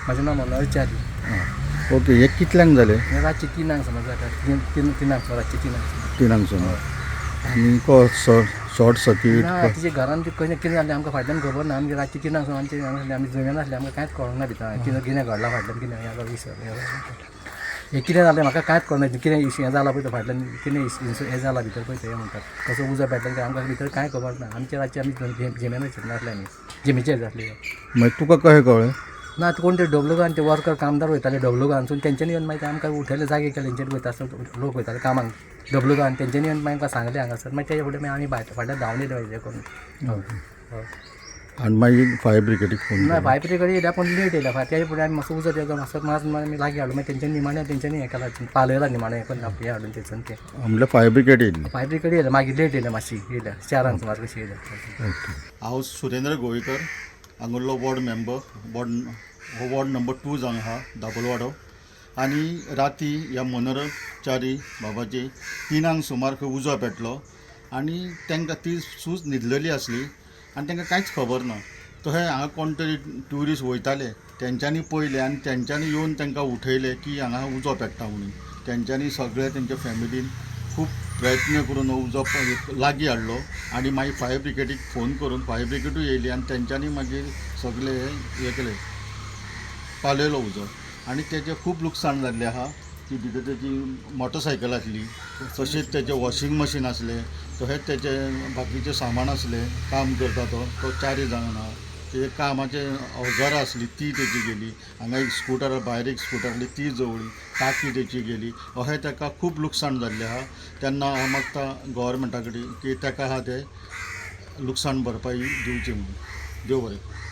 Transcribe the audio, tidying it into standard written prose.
म्हजें नांव मनोहर च्यारी. ओके, हे कितल्यांक जालें? हें रातचे 3 समज जाता. तिनांक रातचे 3 3 सुमार. आनी शॉर्ट सर्कीट ना तिचे घरान कितें जालें आमकां फाटल्यान खबर ना. आमगे रातचे 3 आमचे आमी जमियन आसले, आमकां कांयच कळना भितर कितें घडलां फाटल्यान, कितें हें विसर हें कितें जालें म्हाका कांयच कळना. कितें हें जालां पळय फाटल्यान, कितें हें जालां भितर पळय हें म्हणटात कसो उजो पेटलो काय आमकां भितर कांय खबर ना. आमचे रातचे आमी जमियनाचेर नासले, आमी जमिचेर आसले. मागीर तुका कशें कळ्ळें? ना कोण ते डबलुगान ते वर्कर कामदार वयताले डबलुगानसून, तेंच्यांनी येवन मागीर आमकां उठयले जागे केले. तेंचेर वयता आसतना लोक वयताले कामाक डबलुगान, तेंच्यांनी येवन मागीर आमकां सांगलें हांगासर. मागीर तेजे फुडें मागीर आमी फाटल्यान धांवन येयले हें करून. आनी मागीर फायर ब्रिगेडीक फोन ना केलो? फायर ब्रिगेड येयल्या पूण लेट येयल्या. तेजे फुडें आमी मातसो उजो येयलो, मातसो आमी लागीं हाडलो. मागीर तेंच्यांनी निमाणें तेंच्यांनी हें केलां, पालयलां निमाणें हें करून हें हाडून तेंच्यान तें म्हणल्यार फायर ब्रिगेड येयल्ली? फायर ब्रिगेड येयल्या मागीर लेट येयल्या, मातशी येयल्या 4 सुमार कशी येयल्या. ओके. हांव सुरेंद्र गोवेकर, हांगलो वॉर्ड मेंबर. हो वॉर्ड नंबर 2 जावन आहा दाबोलवाडो. आनी राती ह्या मनोहर च्यारी बाबाची 3 सुमार खंय उजो पेटलो आनी तांकां ती सूज न्हिदलेली आसली आनी तांकां कांयच खबर ना. तशें हांगा कोण तरी ट्युरिस्ट वयताले, तेंच्यांनी पळयलें आनी तेंच्यांनी येवन तांकां उठयलें की हांगा उजो पेट्टा म्हणून. तेंच्यांनी सगळे तेंच्या फॅमिलीन खूब प्रयत्न करून उजो लागीं हाडलो आनी मागीर फायर ब्रिगेडीक फोन करून फायर ब्रिगेडूय येयली आनी तेंच्यांनी मागीर सगळे हें केलें, पालयलो उजो. आनी तेजें खूब लुकसाण जाल्लें आहा की भितर तेजी मोटरसायकल आसली, तशेंच तेजें वॉशींग मशीन आसलें, तशेंच तेजें बाकीचें सामान आसलें काम करता तो 4 जावन आहा. तेजे कामाचे अवजारां आसलीं ती तेजी गेली. हांगा एक स्कुटर भायर एक स्कुटर आसली ती जवळी, टाकी तेची गेली. अशें ताका खूब लुकसाण जाल्लें आहा. तेन्ना हांव मागता गव्हर्मेंटा कडेन की ताका आहा तें लुकसाण भरपाई दिवची म्हणून. देव बरें.